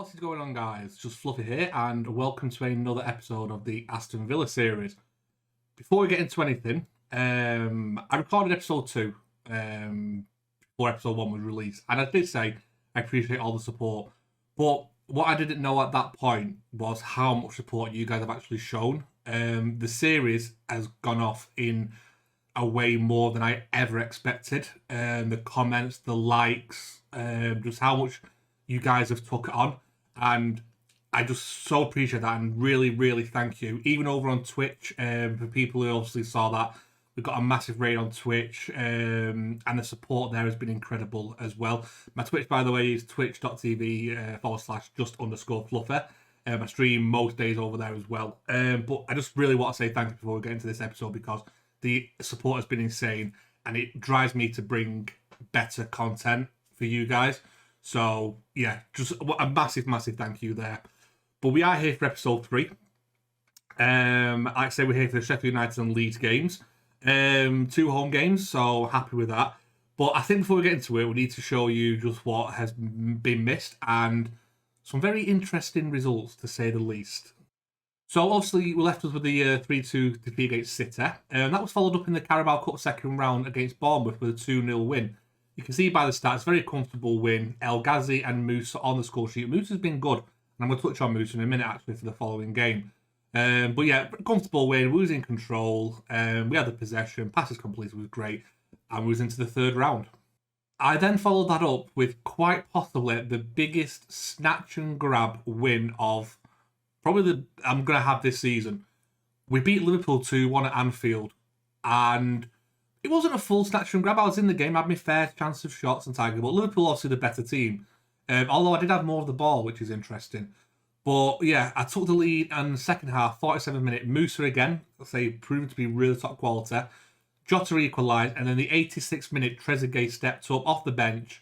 What is going on, guys? Just Fluffy here, and welcome to another episode of the Aston Villa series. Before we get into anything, I recorded episode 2 before episode 1 was released, and I did say I appreciate all the support, but what I didn't know at that point was how much support you guys have actually shown. The series has gone off in a way more than I ever expected. The comments, the likes, just how much you guys have took it on, and I just so appreciate that and really thank you. Even over on Twitch, for people who obviously saw that, we've got a massive raid on Twitch, and the support there has been incredible as well. My Twitch, by the way, is twitch.tv/just_fluffer. I stream most days over there as well. But I just really want to say thank you before we get into this episode, because the support has been insane and it drives me to bring better content for you guys. So yeah, just a massive thank you there. But we are here for episode 3. Like I say, we're here for the Sheffield United and Leeds games. 2 home games, so happy with that. But I think before we get into it, we need to show you just what has been missed and some very interesting results, to say the least. So obviously we left us with the 3-2 defeat against City. That was followed up in the Carabao Cup second round against Bournemouth with a 2-0 win. You can see by the stats, very comfortable win. El Ghazi and MUSA on the score sheet. MUSA's been good, and I'm going to touch on MUSA in a minute actually for the following game. But yeah, comfortable win. We was in control. We had the possession. Passes completed was great, and we was into the third round. I then followed that up with quite possibly the biggest snatch and grab win of probably I'm going to have this season. We beat Liverpool 2-1 at Anfield, and it wasn't a full snatch and grab. I was in the game, I had my fair chance of shots and tagging, but Liverpool obviously the better team. Although I did have more of the ball, which is interesting. But yeah, I took the lead, and the second half, 47-minute, MUSA again, I say, proven to be really top quality. Jota equalised, and then the 86th-minute, Trezeguet stepped up off the bench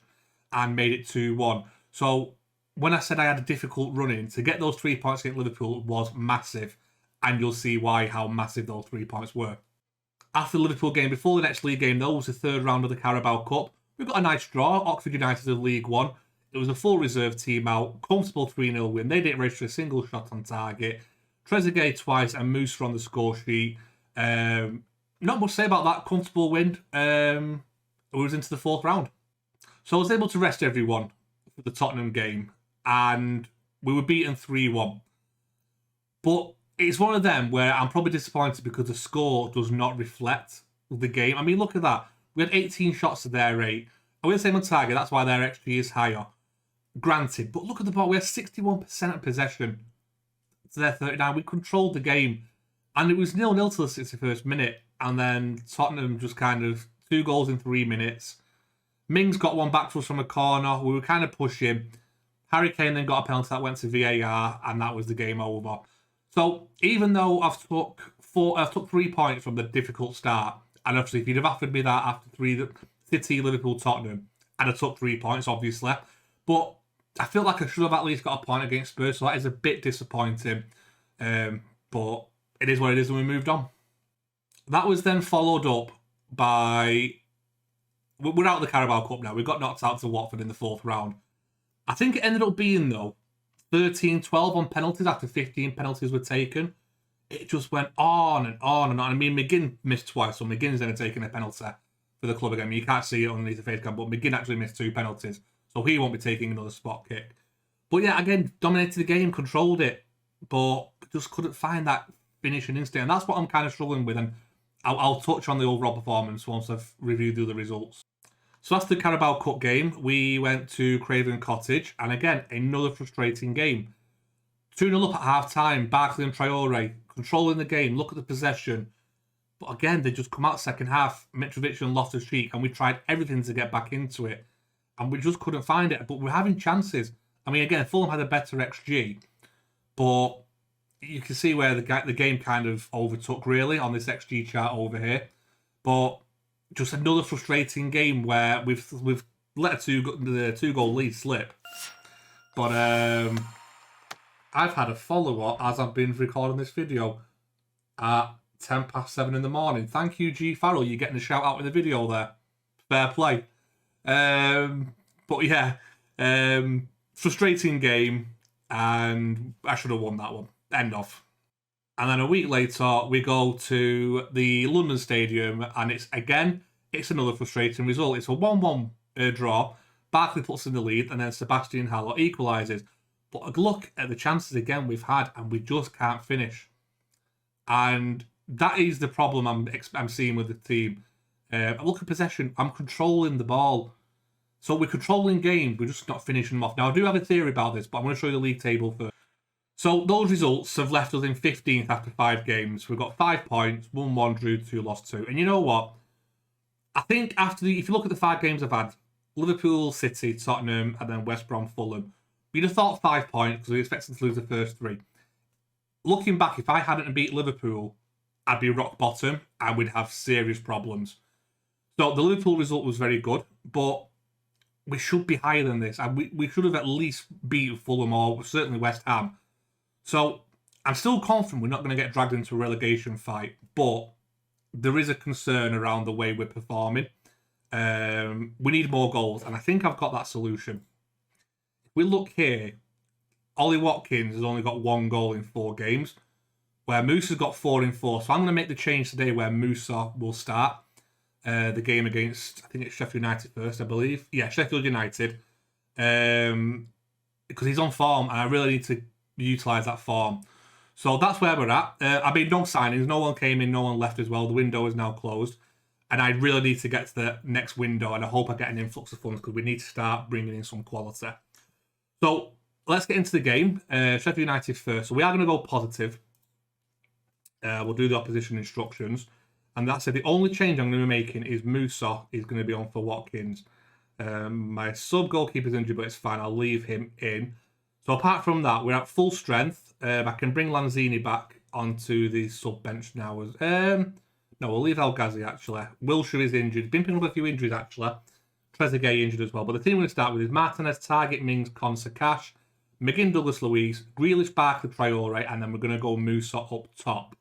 and made it 2-1. So when I said I had a difficult run-in, to get those 3 points against Liverpool was massive, and you'll see why, how massive those 3 points were. After the Liverpool game, before the next league game, though, was the third round of the Carabao Cup. We got a nice draw. Oxford United of League One. It was a full reserve team out. Comfortable 3-0 win. They didn't register a single shot on target. Trezeguet twice and MUSA on the score sheet. Not much to say about that. Comfortable win. We was into the fourth round. So I was able to rest everyone for the Tottenham game, and we were beaten 3-1. But it's one of them where I'm probably disappointed because the score does not reflect the game. I mean, look at that. We had 18 shots to their 8. And we're the same on target. That's why their XG is higher. Granted, but look at the ball. We had 61% of possession to their 39. We controlled the game. And it was 0-0 till the 61st minute. And then Tottenham just kind of 2 goals in 3 minutes. Mings got one back for us from a corner. We were kind of pushing. Harry Kane then got a penalty that went to VAR. And that was the game over. So even though I've took 3 points from the difficult start, and obviously if you'd have offered me that after 3, City, Liverpool, Tottenham, I'd have took 3 points, obviously. But I feel like I should have at least got a point against Spurs, so that is a bit disappointing. But it is what it is, and we moved on. That was then followed up by... We're out of the Carabao Cup now. We got knocked out to Watford in the 4th round. I think it ended up being, though, 13-12 on penalties after 15 penalties were taken. It just went on and on and on. I mean, McGinn missed twice, so McGinn's then taken a penalty for the club again. You can't see it underneath the face cam, but McGinn actually missed 2 penalties, so he won't be taking another spot kick. But yeah, again, dominated the game, controlled it, but just couldn't find that finishing instinct. And that's what I'm kind of struggling with, and I'll touch on the overall performance once I've reviewed the other results. So after the Carabao Cup game, we went to Craven Cottage, and again, another frustrating game. 2-0 up at half-time, Barkley and Traore controlling the game, look at the possession. But again, they just come out second half, Mitrovic and Loftus-Cheek, and we tried everything to get back into it. And we just couldn't find it, but we're having chances. I mean, again, Fulham had a better XG, but you can see where the game kind of overtook, really, on this XG chart over here. But just another frustrating game where we've let the 2-goal lead slip. But I've had a follower as I've been recording this video at 7:10 in the morning. Thank you, G Farrell. You're getting a shout out in the video there. Fair play. But yeah, frustrating game. and I should have won that one. End of. And then a week later, we go to the London Stadium, and it's another frustrating result. It's a 1-1 draw. Barkley puts in the lead, and then Sebastian Haller equalises. But look at the chances again we've had, and we just can't finish. And that is the problem I'm seeing with the team. Look at possession. I'm controlling the ball. So we're controlling games, we're just not finishing them off. Now, I do have a theory about this, but I'm going to show you the league table first. So those results have left us in 15th after 5 games. We've got 5 points, won 1, drew 2, lost 2. And you know what? I think if you look at the 5 games I've had, Liverpool, City, Tottenham, and then West Brom, Fulham, we'd have thought 5 points because we expected to lose the first 3. Looking back, if I hadn't beat Liverpool, I'd be rock bottom and we'd have serious problems. So the Liverpool result was very good, but we should be higher than this. And we should have at least beaten Fulham or certainly West Ham. So I'm still confident we're not going to get dragged into a relegation fight, but there is a concern around the way we're performing. We need more goals, and I think I've got that solution. If we look here, Ollie Watkins has only got 1 goal in 4 games, where MUSA's got 4 in 4. So I'm going to make the change today where MUSA will start the game against, I think it's Sheffield United first, I believe. Yeah, Sheffield United. Because he's on form, and I really need to utilise that form. So that's where we're at. I mean, no signings. No one came in, no one left as well. The window is now closed. And I really need to get to the next window, and I hope I get an influx of funds because we need to start bringing in some quality. So let's get into the game. Sheffield United first. So we are going to go positive. We'll do the opposition instructions. And that's it. The only change I'm going to be making is MUSA is going to be on for Watkins. My sub-goalkeeper's injured, but it's fine. I'll leave him in. So apart from that, we're at full strength. I can bring Lanzini back onto the sub-bench now. No, we'll leave El Ghazi, actually. Wilshere is injured. Been picking up a few injuries, actually. Trezeguet injured as well. But the team we're going to start with is Martinez, Target, Mings, Konsa, Cash, McGinn, Douglas, Luiz, Grealish, Barkley, Traore, and then we're going to go MUSA up top.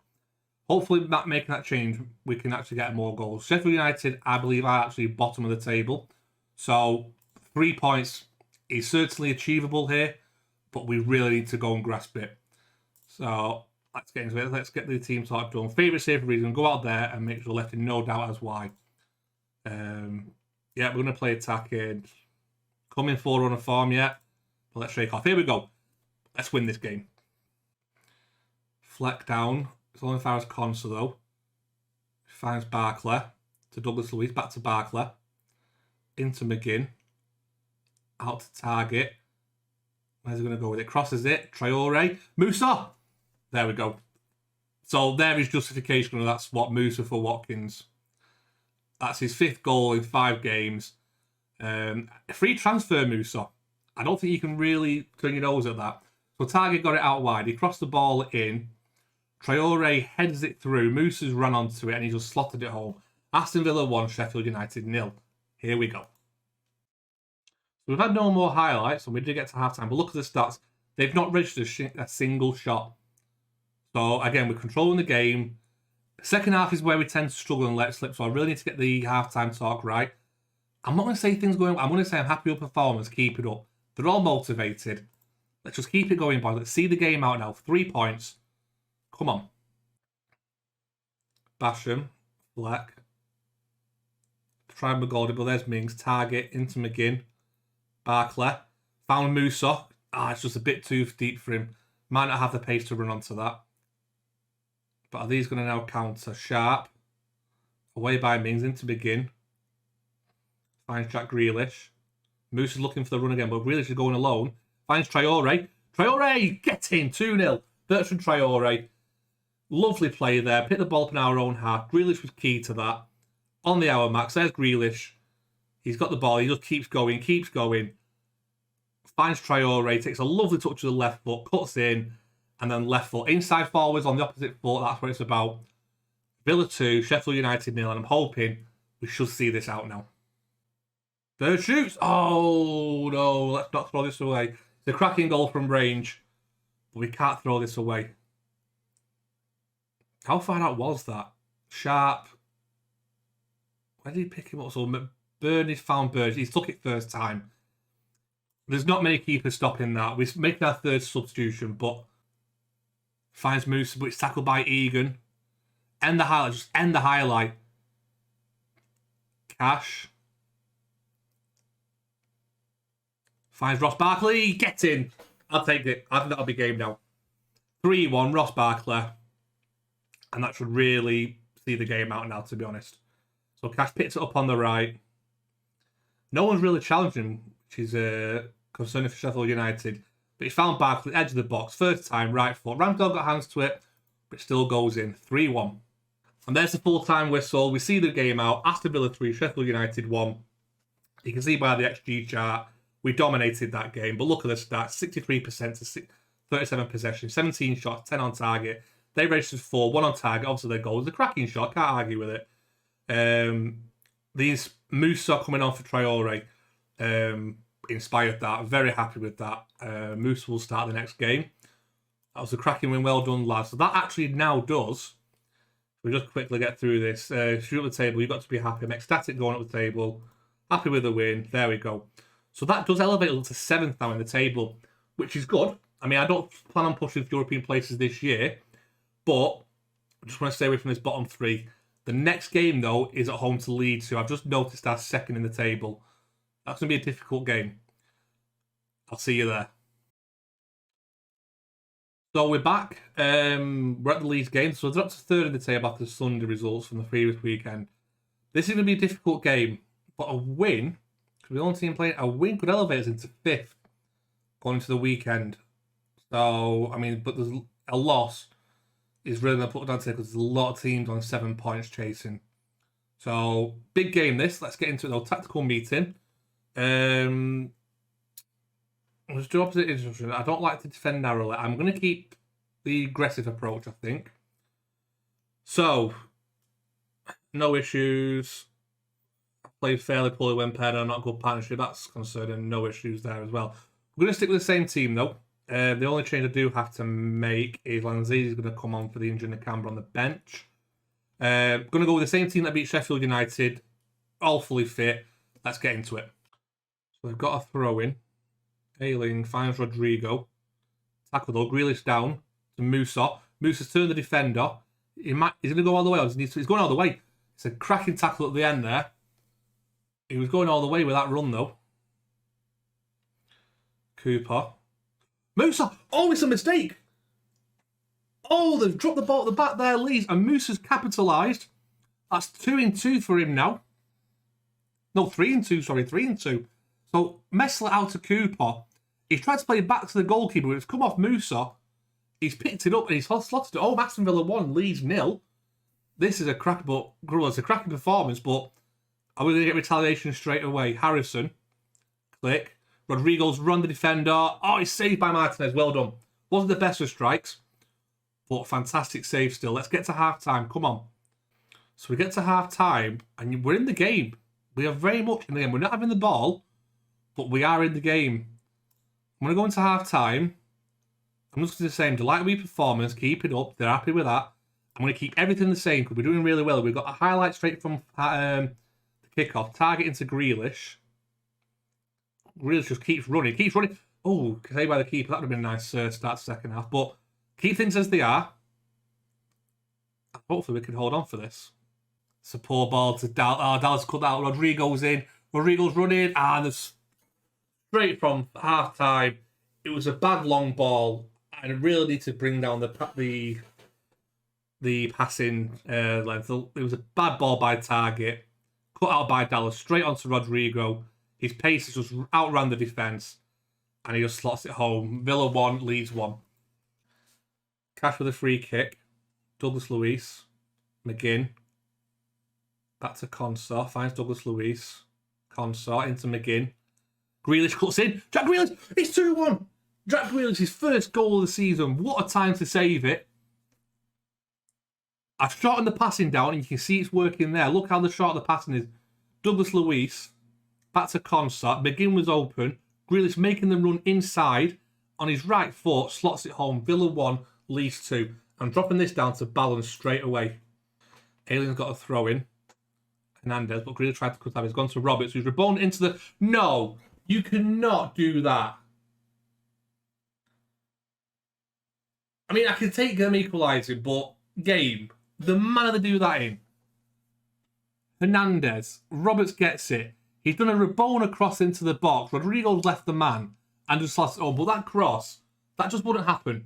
Hopefully, making that change, we can actually get more goals. Sheffield United, I believe, are actually bottom of the table. So 3 points is certainly achievable here, but we really need to go and grasp it. So let's get into it. Let's get the team sort of done. Favourite safe reason, go out there and make sure left in no doubt as why. Yeah, we're going to play attacking. Coming forward on a form yet. But let's shake off. Here we go. Let's win this game. Fleck down. It's only as far as Konsa though. Finds Barkley to Douglas Luiz. Back to Barkley. Into McGinn. Out to Target. Where's he going to go with it? Crosses it. Traore. MUSA! There we go. So there is justification. That's what MUSA for Watkins. That's his 5th goal in 5 games. Free transfer, MUSA. I don't think you can really turn your nose at that. So Target got it out wide. He crossed the ball in. Traore heads it through. MUSA's run onto it and he just slotted it home. Aston Villa 1, Sheffield United 0. Here we go. So we've had no more highlights and we did get to half-time. But look at the stats. They've not registered a single shot. So again, we're controlling the game. Second half is where we tend to struggle and let slip. So I really need to get the half-time talk right. I'm not going to say things going well. I'm going to say I'm happy with performance. Keep it up. They're all motivated. Let's just keep it going, boys. Let's see the game out now. 3 points. Come on. Basham. Fleck. Try McGoldie, but there's Mings. Target into McGinn. Barkley. Found MUSA. It's just a bit too deep for him. Might not have the pace to run onto that. But are these going to now counter? Sharp. Away by Mings into McGinn. Finds Jack Grealish. MUSA's looking for the run again, but Grealish is going alone. Finds Traore. Traore! Get in! 2-0. Bertrand Traore. Lovely play there. Pick the ball up in our own half. Grealish was key to that. On the hour max, there's Grealish. He's got the ball. He just keeps going, Finds Traore. Takes a lovely touch to the left foot. Cuts in. And then left foot. Inside forwards on the opposite foot. That's what it's about. Villa 2, Sheffield United 0. And I'm hoping we should see this out now. Third shoots. Oh, no. Let's not throw this away. It's a cracking goal from range. But we can't throw this away. How far out was that? Sharp. Where did he pick him up? So Burnley's found Burge. He's took it first time. There's not many keepers stopping that. We're making our third substitution, but finds MUSA, but it's tackled by Egan. End the highlight. Just end the highlight. Cash. Finds Ross Barkley. Get in. I'll take it. I think that'll be game now. 3-1, Ross Barkley. And that should really see the game out now, to be honest. So Cash picks it up on the right. No one's really challenging, which is concerning for Sheffield United. But he found Barkley at the edge of the box. First time, right foot. Ramsdale got hands to it, but it still goes in. 3-1. And there's the full-time whistle. We see the game out. Aston Villa 3, Sheffield United 1. You can see by the XG chart, we dominated that game. But look at the stats. 63% to 37 possession. 17 shots, 10 on target. They registered 4, 1 on target. Obviously, their goal was a cracking shot. Can't argue with it. These MUSA coming on for Traore inspired that. Very happy with that. MUSA will start the next game. That was a cracking win. Well done, lads. So that actually now does. We'll just quickly get through this. Shoot up the table. You've got to be happy. I'm ecstatic going up the table. Happy with the win. There we go. So that does elevate us to 7th now in the table, which is good. I mean, I don't plan on pushing for European places this year, but I just want to stay away from this bottom 3. The next game, though, is at home to Leeds, who I've just noticed are 2nd in the table. That's going to be a difficult game. I'll see you there. So we're back. We're at the Leeds game. So they're up to 3rd in the table after the Sunday results from the previous weekend. This is going to be a difficult game, but a win, because we're the only team playing, a win could elevate us into 5th going into the weekend. So, I mean, but there's a loss is really going to put it down to, because there's a lot of teams on 7 points chasing. So, big game this. Let's get into it though. Tactical meeting. Let's do opposite instruction. I don't like to defend narrowly. I'm going to keep the aggressive approach, I think. So, no issues. I played fairly poorly when paired on not good partnership. That's concerning. No issues there as well. We're going to stick with the same team though. The only change I do have to make is Lanzini is going to come on for the injury in Nakamura on the bench. Going to go with the same team that beat Sheffield United. All fully fit. Let's get into it. So we've got a throw in. Ayling finds Rodrigo. Tackle though. Grealish down to MUSA. MUSA's turned the defender. He's going to go all the way. He's going all the way. It's a cracking tackle at the end there. He was going all the way with that run though. Cooper. MUSA! Oh, it's a mistake! Oh, they've dropped the ball at the back there, Leeds, and MUSA's capitalised. That's 2-2 for him now. No, 3-2, sorry, 3-2. So, Messler out to Cooper. He's tried to play it back to the goalkeeper, but it's come off MUSA. He's picked it up and he's slotted it. Oh, Aston Villa 1, Leeds 0. This is a cracking performance, but are we going to get retaliation straight away? Harrison. Click. Rodrigo's run the defender. Oh, he's saved by Martinez. Well done. Wasn't the best of strikes, but fantastic save still. Let's get to half-time. Come on. So we get to half-time, and we're in the game. We are very much in the game. We're not having the ball, but we are in the game. I'm going to go into half-time. I'm just going to say, delighted with your performance. Keep it up. They're happy with that. I'm going to keep everything the same because we're doing really well. We've got a highlight straight from the kickoff. Target into Grealish. Grealish just keeps running. Keeps running. Oh, saved by the keeper. That would have been a nice start second half. But keep things as they are. Hopefully we can hold on for this. It's a poor ball to Dallas cut out. Rodrigo's in. Rodrigo's running. And straight from half-time. It was a bad long ball. And I really need to bring down the passing length. It was a bad ball by Target. Cut out by Dallas. Straight onto Rodrigo. His pace has just outran the defence. And he just slots it home. Villa 1, Leeds 1. Cash with a free kick. Douglas Luiz. McGinn. Back to Consort. Finds Douglas Luiz. Consort into McGinn. Grealish cuts in. Jack Grealish. It's 2-1. Jack Grealish's first goal of the season. What a time to save it. I've shortened the passing down and you can see it's working there. Look how the short the passing is. Douglas Luiz. Back to Consort. McGinn was open. Grealish making the run inside. On his right foot. Slots it home. Villa 1. Leeds 2. I'm dropping this down to balance straight away. Alien's got a throw in. Hernandez, but Grealish tried to cut out. He's gone to Roberts, who's rebonded into the... No! You cannot do that. I mean, I can take them equalising, but game, the manner they do that in. Hernandez, Roberts gets it. He's done a Rabona cross into the box. Rodrigo's left the man and just lost. Oh, but that cross, that just wouldn't happen.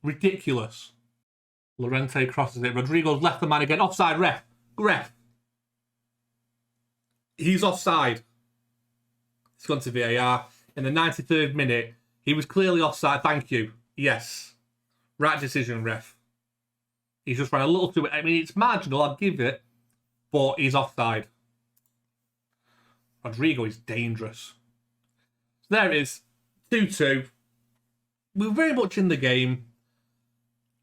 Ridiculous. Llorente crosses it. Rodrigo's left the man again. Offside, ref. Ref. He's offside. It's gone to VAR. In the 93rd minute, he was clearly offside. Thank you. Yes. Right decision, ref. He's just ran a little too... I mean, it's marginal, I'll give it. But he's offside. Rodrigo is dangerous. So there it is. 2-2. We're very much in the game.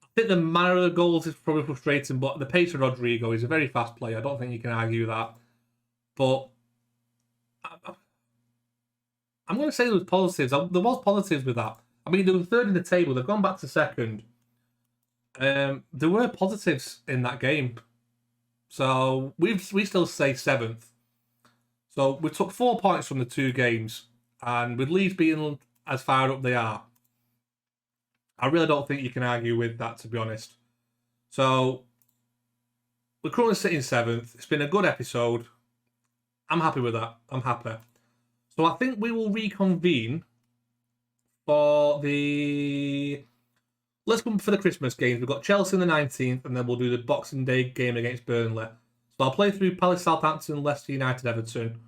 I think the manner of the goals is probably frustrating, but the pace of Rodrigo is a very fast player. I don't think you can argue that. But I'm going to say there was positives. There was positives with that. I mean, they were third in the table. They've gone back to second. There were positives in that game. So we still say 7th. So we took 4 points from the 2 games. And with Leeds being as far up they are, I really don't think you can argue with that, to be honest. So we're currently sitting 7th. It's been a good episode. I'm happy with that. I'm happy. So I think we will reconvene for the... Let's go for the Christmas games. We've got Chelsea on the 19th, and then we'll do the Boxing Day game against Burnley. So I'll play through Palace, Southampton, Leicester United, Everton,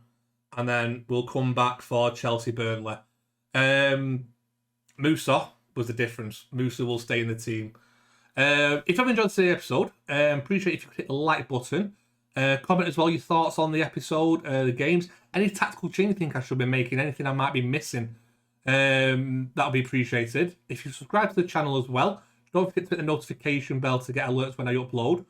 and then we'll come back for Chelsea, Burnley. MUSA was the difference. MUSA will stay in the team. If you've enjoyed today's episode, appreciate if you hit the like button. Comment as well your thoughts on the episode, the games, any tactical change you think I should be making, anything I might be missing. That'll be appreciated. If you subscribe to the channel as well, don't forget to hit the notification bell to get alerts when I upload.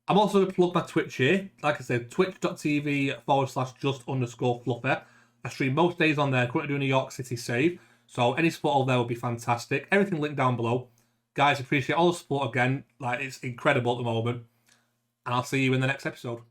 I'm also going to plug my Twitch here. Like I said, twitch.tv/just_fluffer. I stream most days on there. Currently doing a York City save. So any support over there would be fantastic. Everything linked down below. Guys, appreciate all the support again. Like, it's incredible at the moment. And I'll see you in the next episode.